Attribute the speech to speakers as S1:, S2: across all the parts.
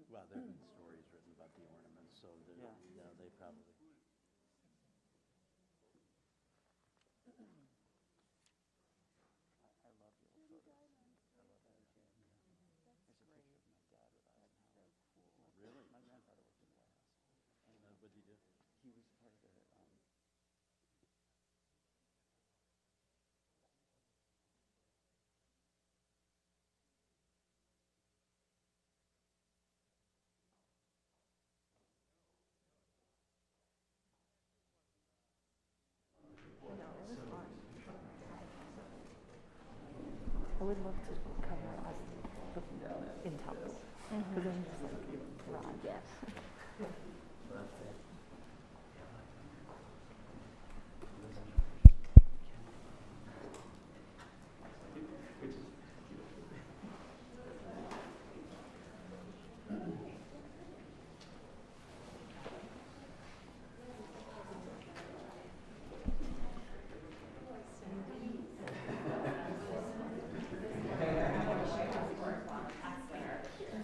S1: Well, there have been stories written about the ornaments, so
S2: Yeah.
S1: they probably.
S2: I love the old photos. I love that. There's a picture of my dad with Eisenhower.
S1: Really?
S2: My grandfather worked in the White House. And
S1: What did he do?
S2: he was part of the
S3: No, it was fun. I would love to cover us in tops. Because then just like ride. Yes.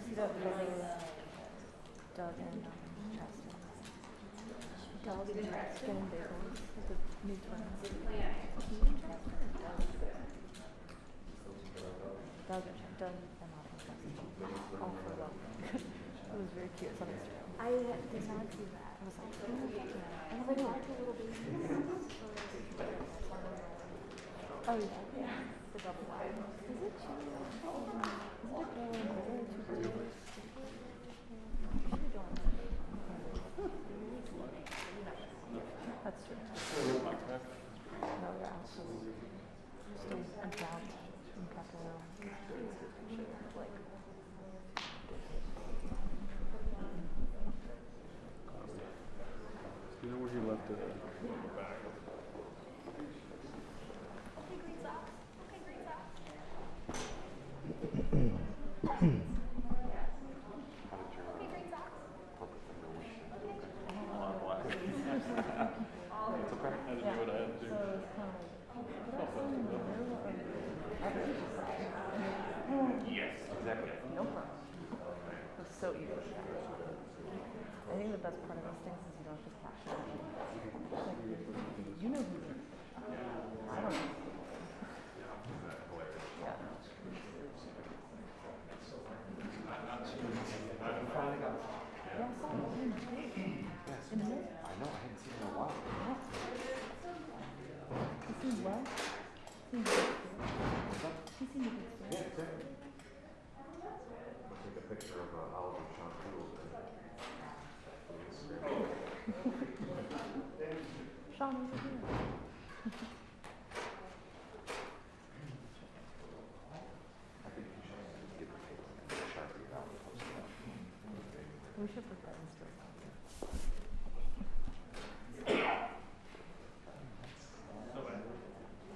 S3: See that photo Doug and Justin. Doug and Justin and Bagels, the new twins. Doug and Justin. All for them. It was very cute. It's on Instagram.
S4: I did not see that.
S3: I was like,
S4: And if I had two little babies.
S3: oh yeah. The double wide.
S4: Is it true?
S3: Is it a girl and boy or two boys? That's true. No, you're absolutely still about in Capilano. Like,
S5: You know where he left it in the back?
S4: Okay, green socks. Okay, green socks. Okay, green socks.
S5: It's okay. I had to do what I had to do.
S3: so it's kind of like, but also in the middle of
S5: Yes, exactly.
S3: no problem. It was so easy. I think the best part of these things is you don't have to cash it. Like, you know who it is. I don't know. Yeah. Yeah, I saw it. In a minute.
S6: I know, I hadn't seen it in a while.
S3: He seems well. Seems good. He seems a good
S6: Yeah,
S3: story.
S6: exactly. I'll take a picture of Oliver Chantel.
S3: Sean, over here.
S6: I think you should get the paper and Sharpie it out and post it up.
S3: We should put that in story.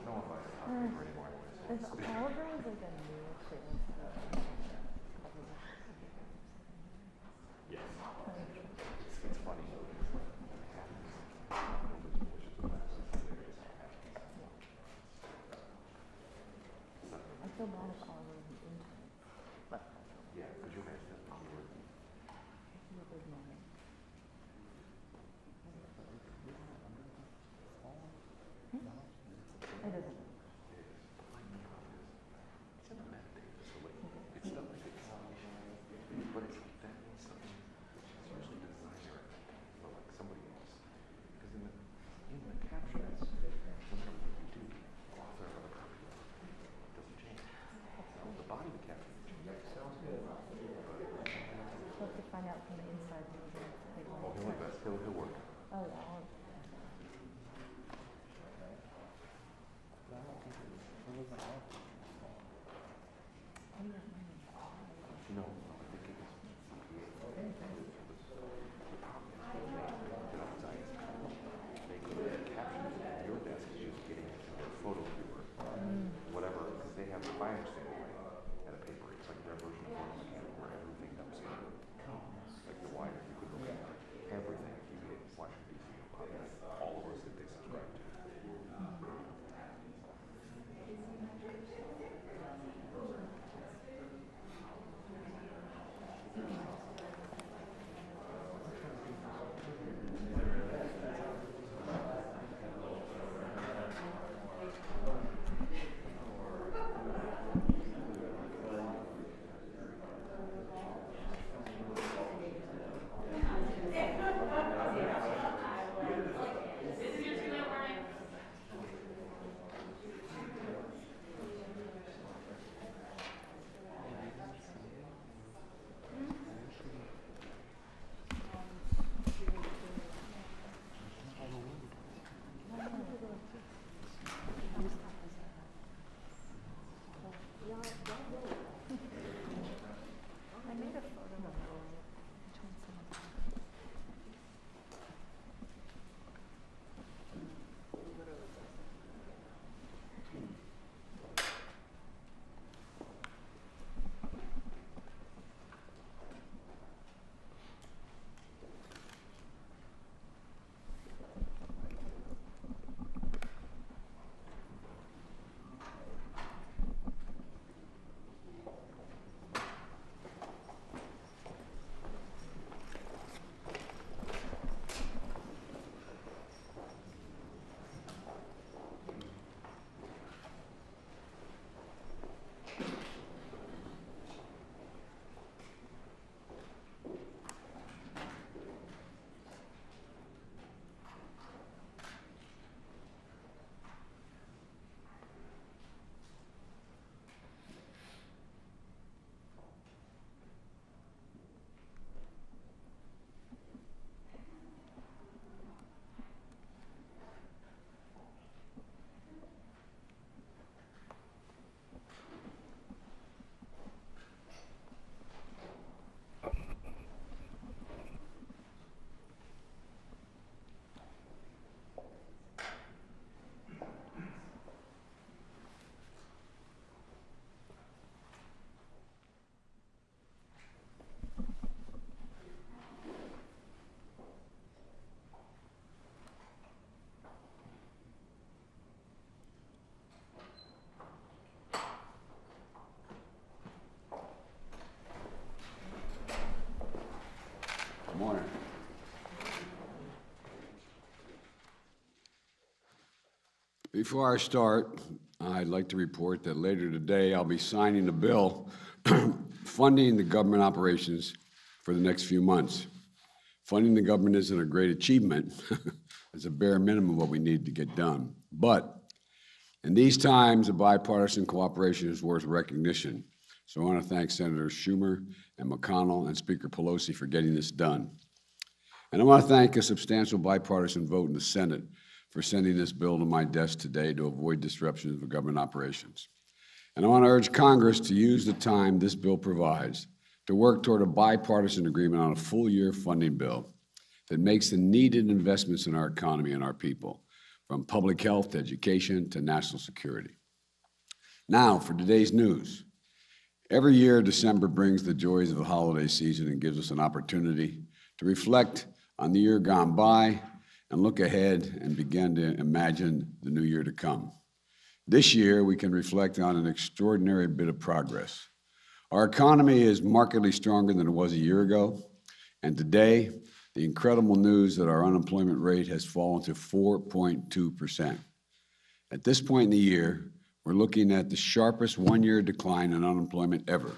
S6: No one buys a copy paper anymore anyways.
S3: If Oliver was like a new kid,
S6: Yes. It's funny.
S3: I feel bad if Oliver was an intern. But
S6: Yeah, could you imagine if you were
S3: he was a big moment.
S6: have, if I understand it right, at a paper, it's like their version of one mechanic where everything comes in. Like the wire, you could look at everything. You could watch a video pop in, all of us that they subscribe to.
S3: I made a photo of between some of them.
S1: Good morning.
S7: Before I start, I'd like to report that later today I'll be signing a bill funding the government operations for the next few months. Funding the government isn't a great achievement. It's a bare minimum of what we need to get done. But in these times, a bipartisan cooperation is worth recognition. So I want to thank Senators Schumer and McConnell and Speaker Pelosi for getting this done. And I want to thank a substantial bipartisan vote in the Senate for sending this bill to my desk today to avoid disruptions of government operations. And I want to urge Congress to use the time this bill provides to work toward a bipartisan agreement on a full-year funding bill that makes the needed investments in our economy and our people, from public health to education to national security. Now, for today's news. Every year, December brings the joys of the holiday season and gives us an opportunity to reflect on the year gone by and look ahead and begin to imagine the new year to come. This year, we can reflect on an extraordinary bit of progress. Our economy is markedly stronger than it was a year ago, and today, the incredible news that our unemployment rate has fallen to 4.2%. At this point in the year, we're looking at the sharpest one-year decline in unemployment ever.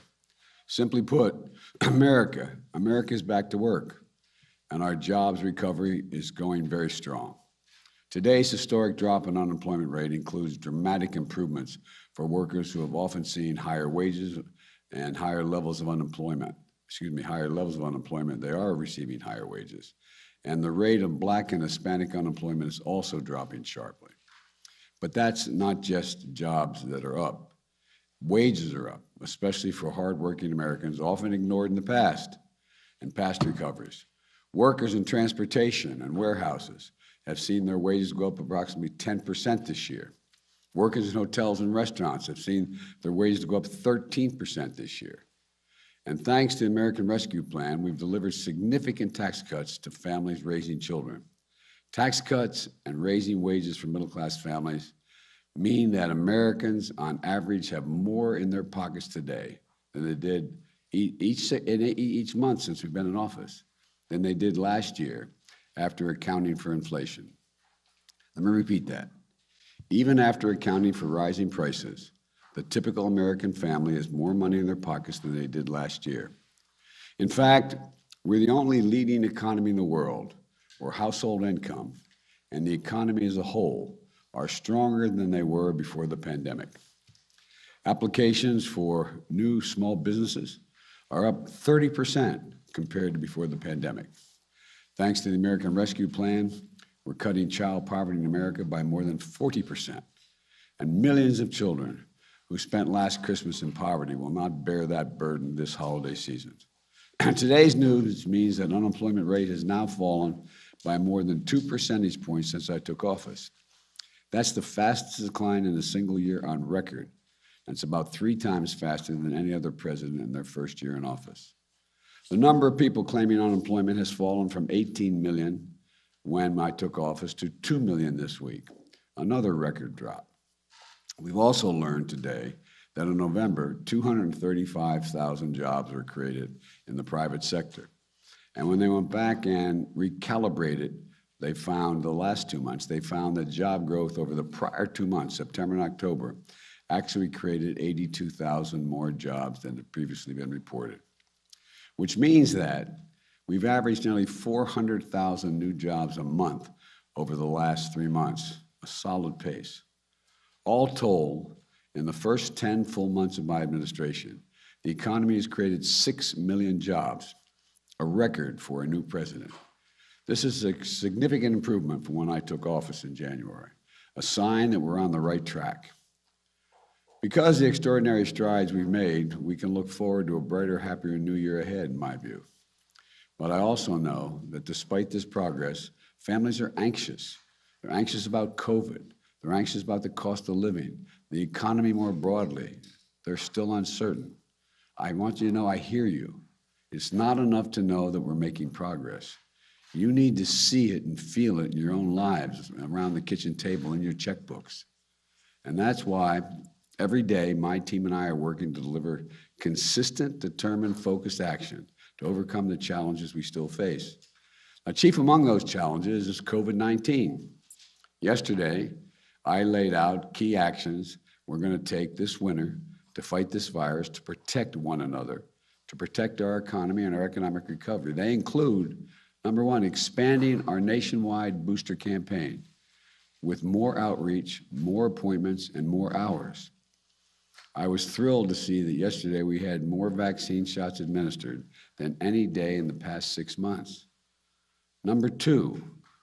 S7: Simply put, America is back to work, and our jobs recovery is going very strong. Today's historic drop in unemployment rate includes dramatic improvements for workers who have often seen higher wages and higher levels of unemployment. They are receiving higher wages. And the rate of Black and Hispanic unemployment is also dropping sharply. But that's not just jobs that are up. Wages are up, especially for hardworking Americans, often ignored in the past, and past recoveries. Workers in transportation and warehouses have seen their wages go up approximately 10% this year. Workers in hotels and restaurants have seen their wages go up 13% this year. And thanks to the American Rescue Plan, we've delivered significant tax cuts to families raising children. Tax cuts and raising wages for middle-class families mean that Americans, on average, have more in their pockets today than they did each month since we've been in office, than they did last year after accounting for inflation. Let me repeat that. Even after accounting for rising prices, the typical American family has more money in their pockets than they did last year. In fact, we're the only leading economy in the world where household income and the economy as a whole are stronger than they were before the pandemic. Applications for new small businesses are up 30% compared to before the pandemic. Thanks to the American Rescue Plan, we're cutting child poverty in America by more than 40%. And millions of children who spent last Christmas in poverty will not bear that burden this holiday season. Today's news means that unemployment rate has now fallen by more than 2 percentage points since I took office. That's the fastest decline in a single year on record. And it's about 3 times faster than any other president in their first year in office. The number of people claiming unemployment has fallen from 18 million when I took office to 2 million this week, another record drop. We've also learned today that in November, 235,000 jobs were created in the private sector. And when they went back and recalibrated, they found the last 2 months, they found that job growth over the prior 2 months, September and October, actually created 82,000 more jobs than had previously been reported, which means that we've averaged nearly 400,000 new jobs a month over the last 3 months, a solid pace. All told, in the first 10 full months of my administration, the economy has created 6 million jobs, a record for a new president. This is a significant improvement from when I took office in January, a sign that we're on the right track. Because of the extraordinary strides we've made, we can look forward to a brighter, happier new year ahead, in my view. But I also know that despite this progress, families are anxious. They're anxious about COVID. They're anxious about the cost of living, the economy more broadly. They're still uncertain. I want you to know I hear you. It's not enough to know that we're making progress. You need to see it and feel it in your own lives, around the kitchen table, in your checkbooks. And that's why every day my team and I are working to deliver consistent, determined, focused action to overcome the challenges we still face. Now, chief among those challenges is COVID-19. Yesterday, I laid out key actions we're going to take this winter to fight this virus, to protect one another, to protect our economy and our economic recovery. They include, number one, expanding our nationwide booster campaign with more outreach, more appointments, and more hours. I was thrilled to see that yesterday we had more vaccine shots administered than any day in the past 6 months. Number two,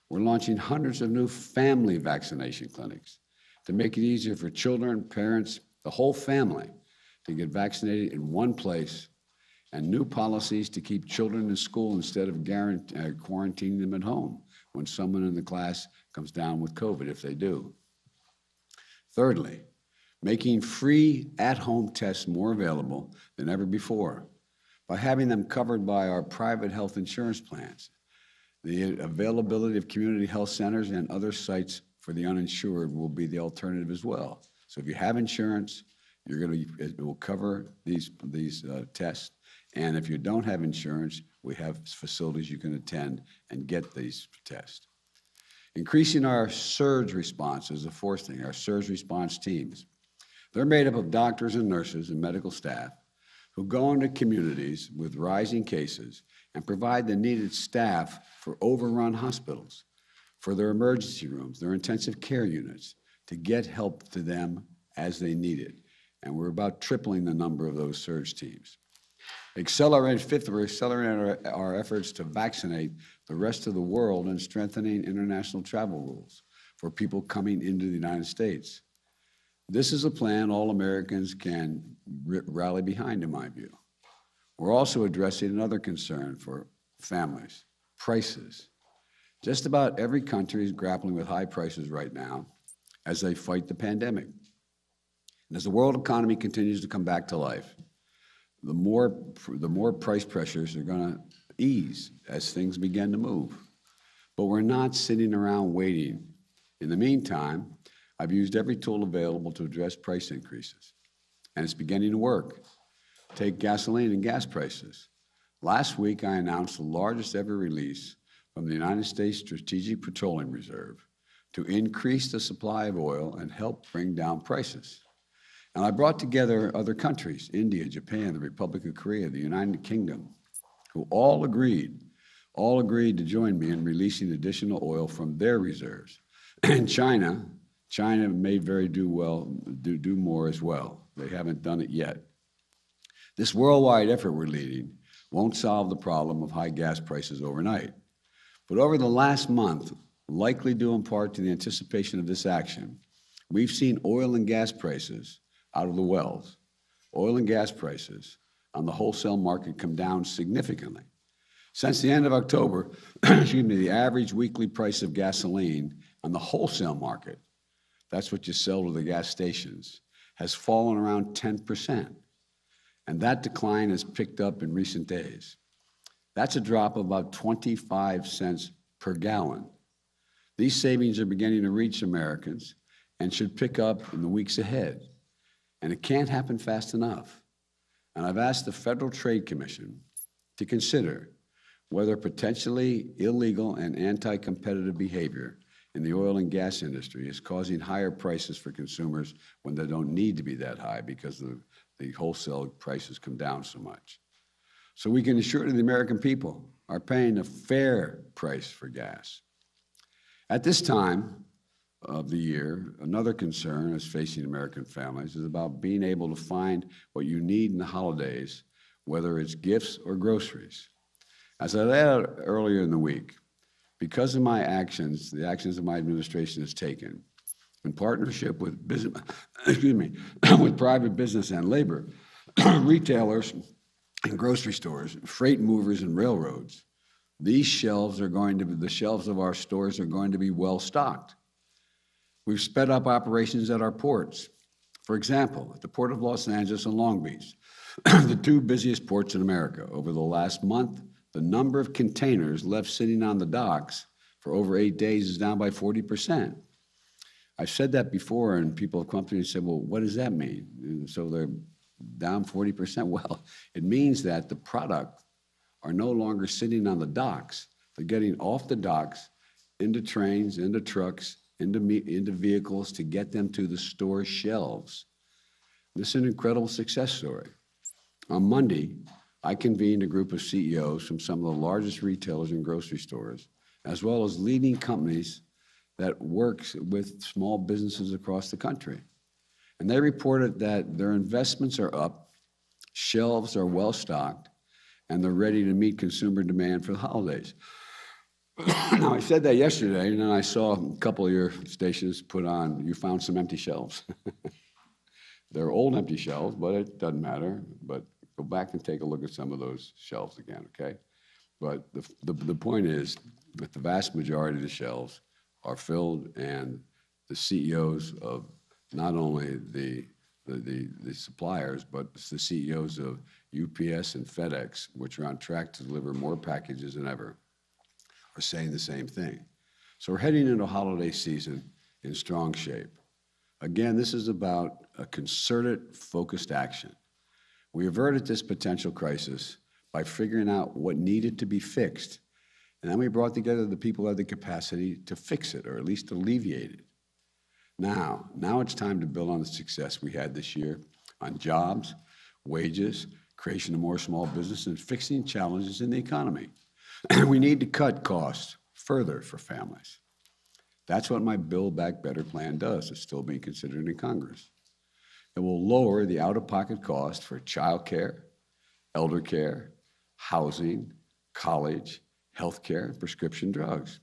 S7: we're launching hundreds of new family vaccination clinics to make it easier for children, parents, the whole family to get vaccinated in one place, and new policies to keep children in school instead of quarantining them at home when someone in the class comes down with COVID, if they do. Thirdly, making free at-home tests more available than ever before by having them covered by our private health insurance plans. The availability of community health centers and other sites for the uninsured will be the alternative as well. So if you have insurance, it will cover these tests. And if you don't have insurance, we have facilities you can attend and get these tests. Increasing our surge response is the fourth thing, our surge response teams. They're made up of doctors and nurses and medical staff who go into communities with rising cases and provide the needed staff for overrun hospitals, for their emergency rooms, their intensive care units, to get help to them as they need it. And we're about tripling the number of those surge teams. Fifth, we're accelerating our efforts to vaccinate the rest of the world and strengthening international travel rules for people coming into the United States. This is a plan all Americans can rally behind, in my view. We're also addressing another concern for families, prices. Just about every country is grappling with high prices right now, as they fight the pandemic. And as the world economy continues to come back to life, the more price pressures are going to ease as things begin to move. But we're not sitting around waiting. In the meantime, I've used every tool available to address price increases, and it's beginning to work. Take gasoline and gas prices. Last week, I announced the largest ever release from the United States Strategic Petroleum Reserve to increase the supply of oil and help bring down prices. And I brought together other countries, India, Japan, the Republic of Korea, the United Kingdom, who all agreed to join me in releasing additional oil from their reserves. And China may very do more as well. They haven't done it yet. This worldwide effort we're leading won't solve the problem of high gas prices overnight. But over the last month, likely due in part to the anticipation of this action, we've seen oil and gas prices out of the wells, oil and gas prices on the wholesale market come down significantly. Since the end of October, the average weekly price of gasoline on the wholesale market, that's what you sell to the gas stations, has fallen around 10%. And that decline has picked up in recent days. That's a drop of about 25 cents per gallon. These savings are beginning to reach Americans and should pick up in the weeks ahead. And it can't happen fast enough. And I've asked the Federal Trade Commission to consider whether potentially illegal and anti-competitive behavior in the oil and gas industry is causing higher prices for consumers when they don't need to be that high because the wholesale prices come down so much. So we can assure the American people are paying a fair price for gas. At this time of the year, another concern is facing American families is about being able to find what you need in the holidays, whether it's gifts or groceries. As I laid out earlier in the week, because of my actions, the actions that my administration has taken, in partnership with business, with private business and labor, retailers and grocery stores, freight movers and railroads, the shelves of our stores are going to be well stocked. We've sped up operations at our ports. For example, at the Port of Los Angeles and Long Beach, the two busiest ports in America. Over the last month, the number of containers left sitting on the docks for over 8 days is down by 40%. I've said that before, and people have come to me and said, well, what does that mean? And so they're down 40%. Well, it means that the product are no longer sitting on the docks. They're getting off the docks, into trains, into trucks, into vehicles to get them to the store shelves. This is an incredible success story. On Monday, I convened a group of CEOs from some of the largest retailers and grocery stores, as well as leading companies that works with small businesses across the country. And they reported that their investments are up, shelves are well stocked, and they're ready to meet consumer demand for the holidays. Now, I said that yesterday, and then I saw a couple of your stations put on, you found some empty shelves. They're old empty shelves, but it doesn't matter. But go back and take a look at some of those shelves again, okay? But the point is that the vast majority of the shelves are filled, and the CEOs of not only the suppliers, but the CEOs of UPS and FedEx, which are on track to deliver more packages than ever, are saying the same thing. So we're heading into holiday season in strong shape. Again, this is about a concerted, focused action. We averted this potential crisis by figuring out what needed to be fixed, and then we brought together the people who had the capacity to fix it, or at least alleviate it. Now it's time to build on the success we had this year on jobs, wages, creation of more small business, and fixing challenges in the economy. We need to cut costs further for families. That's what my Build Back Better plan does. It's still being considered in Congress. It will lower the out-of-pocket cost for child care, elder care, housing, college, health care, and prescription drugs.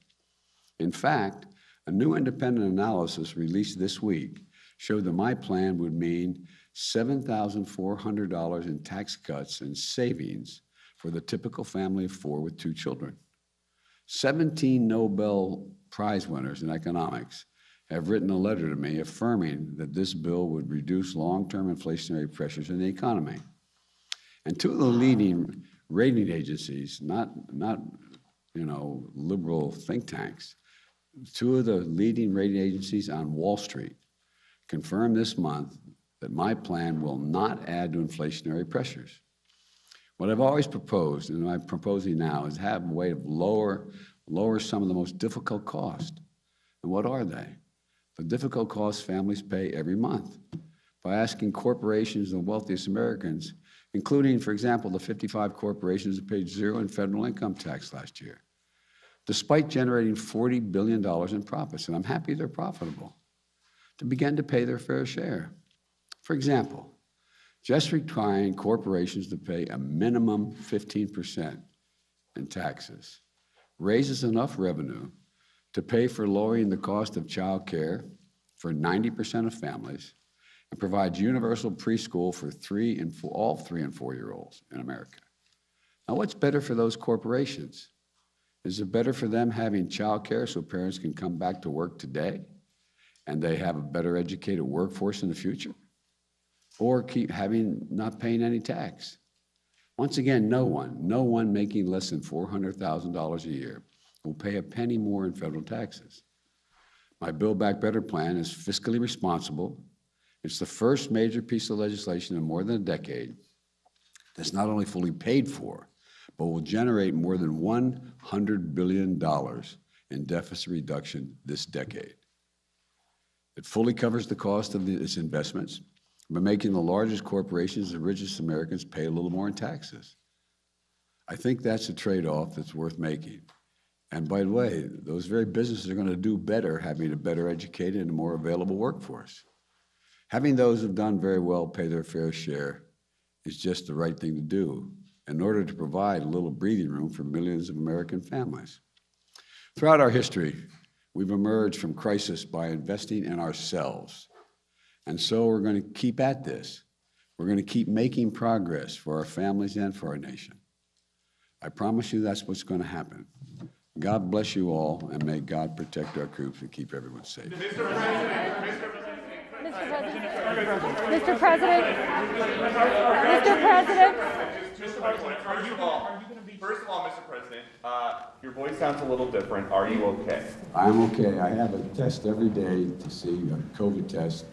S7: In fact, a new independent analysis released this week showed that my plan would mean $7,400 in tax cuts and savings for the typical family of four with 2 children. 17 Nobel Prize winners in economics have written a letter to me affirming that this bill would reduce long-term inflationary pressures in the economy. And two of the leading rating agencies, not liberal think tanks, two of the leading rating agencies on Wall Street confirmed this month that my plan will not add to inflationary pressures. What I've always proposed, and I'm proposing now, is have a way of lower some of the most difficult costs. And what are they? The difficult costs families pay every month by asking corporations and the wealthiest Americans, including, for example, the 55 corporations that paid zero in federal income tax last year, despite generating $40 billion in profits, and I'm happy they're profitable, to begin to pay their fair share. For example, just requiring corporations to pay a minimum 15% in taxes raises enough revenue to pay for lowering the cost of child care for 90% of families and provides universal preschool for all 3 and 4-year-olds in America. Now, what's better for those corporations? Is it better for them having child care so parents can come back to work today and they have a better educated workforce in the future? Or keep not paying any tax? Once again, no one making less than $400,000 a year will pay a penny more in federal taxes. My Build Back Better plan is fiscally responsible. It's the first major piece of legislation in more than a decade that's not only fully paid for, but will generate more than $100 billion in deficit reduction this decade. It fully covers the cost of its investments by making the largest corporations, the richest Americans, pay a little more in taxes. I think that's a trade-off that's worth making. And by the way, those very businesses are going to do better having a better educated and a more available workforce. Having those who've done very well pay their fair share is just the right thing to do in order to provide a little breathing room for millions of American families. Throughout our history, we've emerged from crisis by investing in ourselves. And so we're going to keep at this. We're going to keep making progress for our families and for our nation. I promise you that's what's going to happen. God bless you all, and may God protect our troops and keep everyone safe.
S4: Mr. President.
S8: First of all, Mr. President, your voice sounds a little different. Are you okay?
S7: I'm okay. I have a test every day to see a COVID test.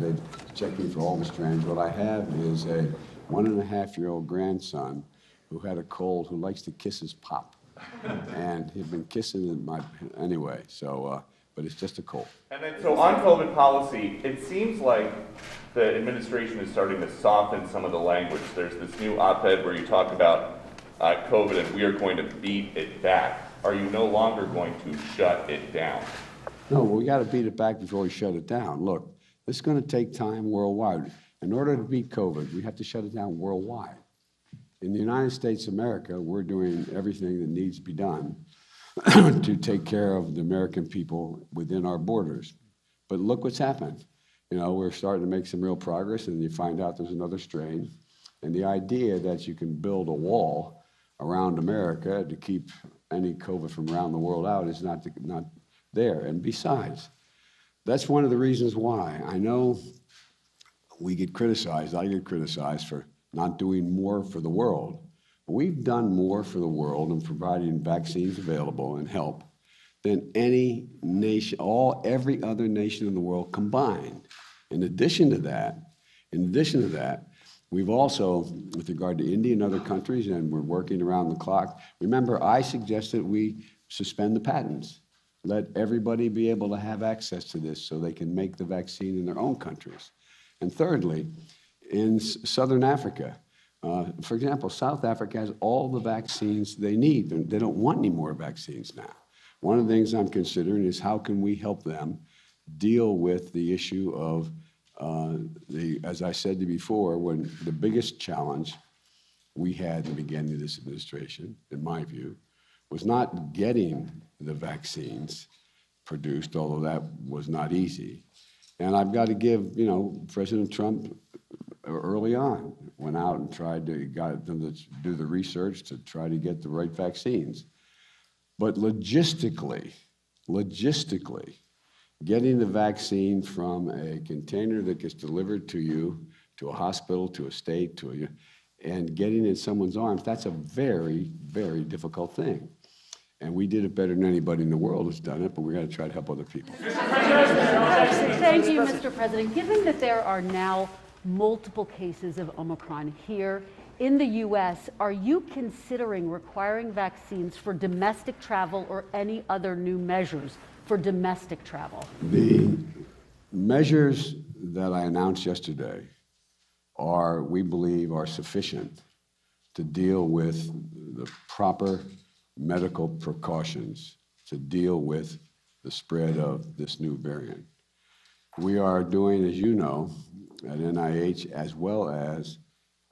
S7: They check me for all the strands. What I have is a 1.5-year-old grandson who had a cold, who likes to kiss his pop. And he'd been kissing anyway, so, but it's just a cold.
S8: And then, so on COVID policy, it seems like the administration is starting to soften some of the language. There's this new op-ed where you talk about COVID and we are going to beat it back. Are you no longer going to shut it down?
S7: No, we got to beat it back before we shut it down. Look, this is going to take time worldwide. In order to beat COVID, we have to shut it down worldwide. In the United States of America, we're doing everything that needs to be done to take care of the American people within our borders. But look what's happened. You know, we're starting to make some real progress, and you find out there's another strain. And the idea that you can build a wall around America to keep any COVID from around the world out is not there. And besides, that's one of the reasons why I know we get criticized, I get criticized for not doing more for the world. But we've done more for the world in providing vaccines available and help than any nation, every other nation in the world combined. In addition to that, we've also, with regard to India and other countries, and we're working around the clock. Remember, I suggested we suspend the patents. Let everybody be able to have access to this so they can make the vaccine in their own countries. And thirdly, in Southern Africa, for example, South Africa has all the vaccines they need. They don't want any more vaccines now. One of the things I'm considering is how can we help them deal with the issue of, as I said to you before, when the biggest challenge we had in the beginning of this administration, in my view, was not getting the vaccines produced, although that was not easy. And I've got to give, President Trump early on went out and got them to do the research to try to get the right vaccines. But logistically, getting the vaccine from a container that gets delivered to you, to a hospital, to a state, and getting it in someone's arms, that's a very, very difficult thing. And we did it better than anybody in the world has done it, but we got to try to help other people.
S4: Thank you, Mr. President. Given that there are now multiple cases of Omicron here in the U.S., are you considering requiring vaccines for domestic travel or any other new measures for domestic travel?
S7: The measures that I announced yesterday we believe, are sufficient to deal with the proper medical precautions to deal with the spread of this new variant. We are doing, as you know, at NIH, as well as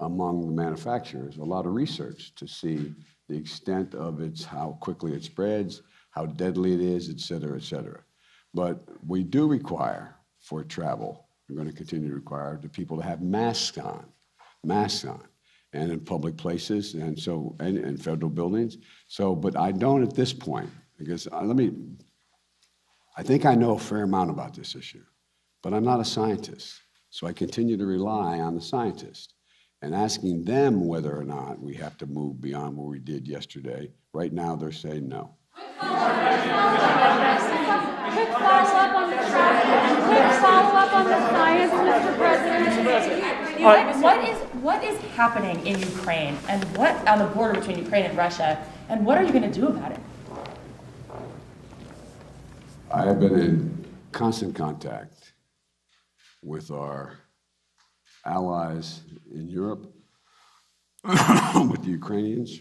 S7: among the manufacturers, a lot of research to see the extent of how quickly it spreads, how deadly it is, et cetera, et cetera. But we do require, for travel, we're going to continue to require the people to have masks on, and in public places, and so, and in federal buildings. So, but I don't at this point, because I think I know a fair amount about this issue, but I'm not a scientist. So I continue to rely on the scientists and asking them whether or not we have to move beyond what we did yesterday. Right now, they're saying no.
S4: Quick follow-up on the science, Mr. President.
S9: What is happening in Ukraine and what on the border between Ukraine and Russia, and what are you going to do about it?
S7: I have been in constant contact with our allies in Europe, with the Ukrainians.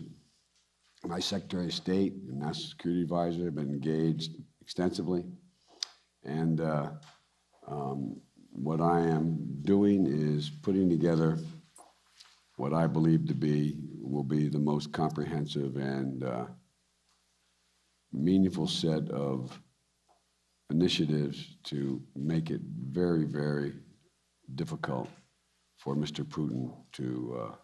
S7: My Secretary of State and National Security Advisor have been engaged extensively. And what I am doing is putting together what I believe will be the most comprehensive and meaningful set of initiatives to make it very, very difficult for Mr. Putin to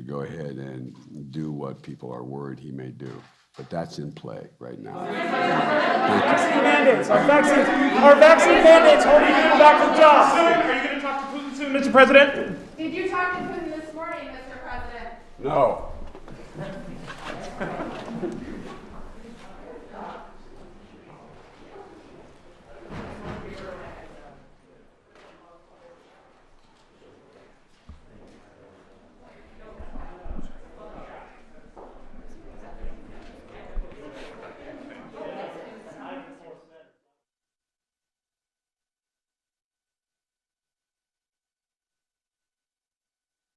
S7: go ahead and do what people are worried he may do. But that's in play right now.
S10: Vaccine mandates. Our vaccine mandates holding people back from jobs. Are you going to talk to Putin soon, Mr. President?
S11: Did you talk to Putin this morning, Mr. President?
S7: No.